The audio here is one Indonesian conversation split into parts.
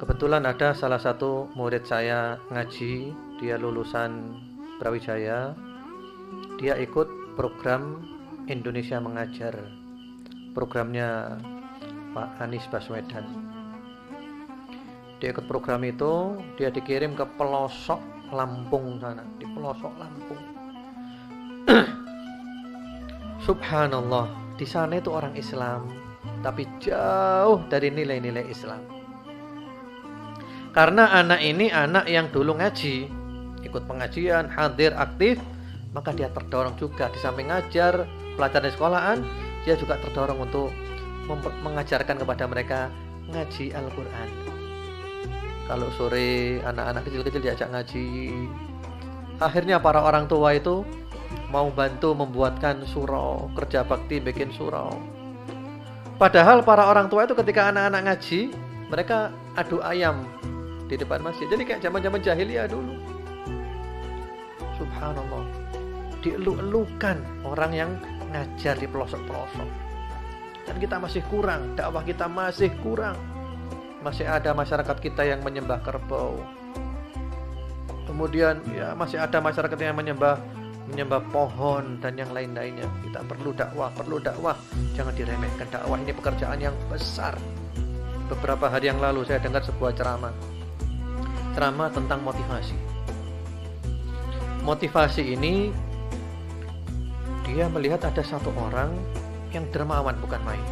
Kebetulan ada salah satu murid saya ngaji, dia lulusan Brawijaya. Dia ikut program Indonesia Mengajar, programnya Pak Anies Baswedan. Dia ikut program itu, dia dikirim ke pelosok Lampung sana, di pelosok Lampung. Subhanallah, di sana itu orang Islam, tapi jauh dari nilai-nilai Islam. Karena anak ini anak yang dulu ngaji, ikut pengajian, hadir, aktif, maka dia terdorong juga di samping ngajar pelajaran di sekolahan, dia juga terdorong untuk mengajarkan kepada mereka ngaji Al-Quran. Kalau sore anak-anak kecil-kecil diajak ngaji, akhirnya para orang tua itu mau bantu membuatkan surau, kerja bakti bikin surau. Padahal para orang tua itu ketika anak-anak ngaji, mereka adu ayam di depan masjid. Jadi kayak zaman-zaman jahiliyah dulu. Subhanallah, dielu-elukan orang yang ngajar di pelosok-pelosok. Dan kita masih kurang, dakwah kita masih kurang. Masih ada masyarakat kita yang menyembah kerbau. Kemudian ya masih ada masyarakat yang menyembah pohon dan yang lain-lainnya. Kita perlu dakwah. Jangan diremehkan, dakwah ini pekerjaan yang besar. Beberapa hari yang lalu saya dengar sebuah ceramah tentang motivasi. Motivasi ini dia melihat ada satu orang yang dermawan bukan main.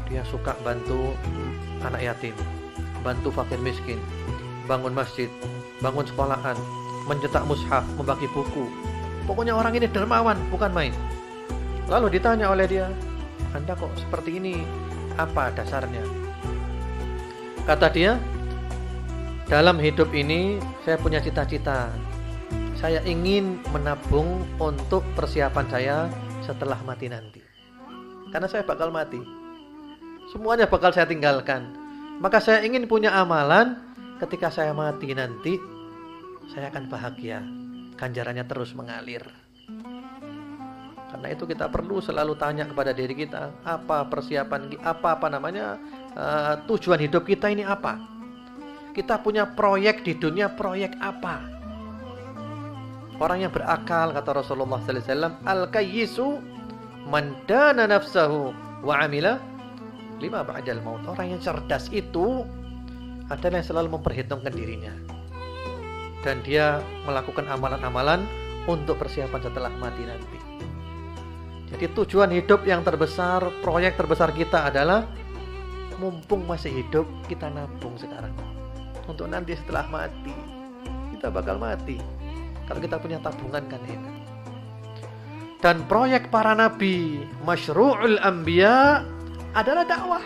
Dia suka bantu anak yatim, bantu fakir miskin, bangun masjid, bangun sekolahan, mencetak mushaf, membagi buku. Pokoknya orang ini dermawan bukan main. Lalu ditanya oleh dia, "Anda kok seperti ini? Apa dasarnya?" Kata dia, "Dalam hidup ini saya punya cita-cita. Saya ingin menabung untuk persiapan saya setelah mati nanti. Karena saya bakal mati. Semuanya bakal saya tinggalkan. Maka saya ingin punya amalan ketika saya mati nanti, saya akan bahagia. Ganjarannya terus mengalir." Karena itu kita perlu selalu tanya kepada diri kita, apa persiapan, tujuan hidup kita ini apa? Kita punya proyek di dunia, proyek apa? Orang yang berakal, kata Rasulullah sallallahu alaihi wasallam, al-kayyisu man dana nafsahu wa amila lima ba'dal maut. Orang yang cerdas itu adalah yang selalu memperhitungkan dirinya dan dia melakukan amalan-amalan untuk persiapan setelah mati nanti. Jadi tujuan hidup yang terbesar, proyek terbesar kita adalah mumpung masih hidup, kita nabung sekarang untuk nanti setelah mati. Kita bakal mati. Kalau kita punya tabungan kan enak. Dan proyek para nabi, masyru'ul anbiya, adalah dakwah.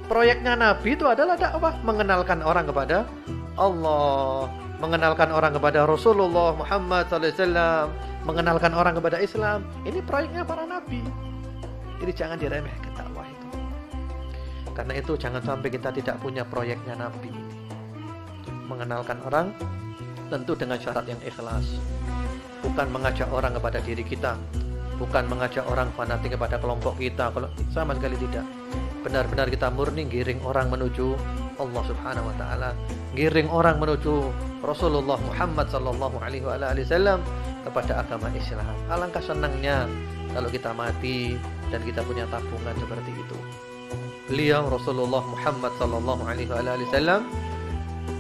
Proyeknya nabi itu adalah dakwah, mengenalkan orang kepada Allah, mengenalkan orang kepada Rasulullah Muhammad SAW, mengenalkan orang kepada Islam. Ini proyeknya para nabi. Jadi jangan diremehkan dakwah itu. Karena itu jangan sampai kita tidak punya proyeknya nabi ini. Mengenalkan orang tentu dengan syarat yang ikhlas. Bukan mengajak orang kepada diri kita, bukan mengajak orang fanatik kepada kelompok kita, kalau sama sekali tidak. Benar-benar kita murni giring orang menuju Allah Subhanahu wa taala, giring orang menuju Rasulullah Muhammad sallallahu alaihi wasallam, kepada agama Islam. Alangkah senangnya kalau kita mati dan kita punya tabungan seperti itu. Beliau Rasulullah Muhammad sallallahu alaihi wasallam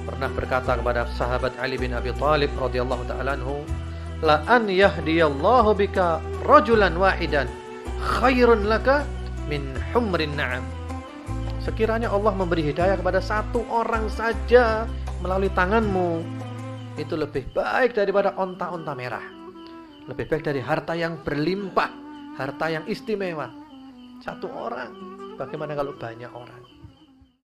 pernah berkata kepada sahabat Ali bin Abi Thalib radhiyallahu taala anhu, "La an yahdiyallahu bika rajulan wahidan khairun laka min humrin na'am." Sekiranya Allah memberi hidayah kepada satu orang saja melalui tanganmu, itu lebih baik daripada onta-onta merah. Lebih baik dari harta yang berlimpah, harta yang istimewa. Satu orang, bagaimana kalau banyak orang?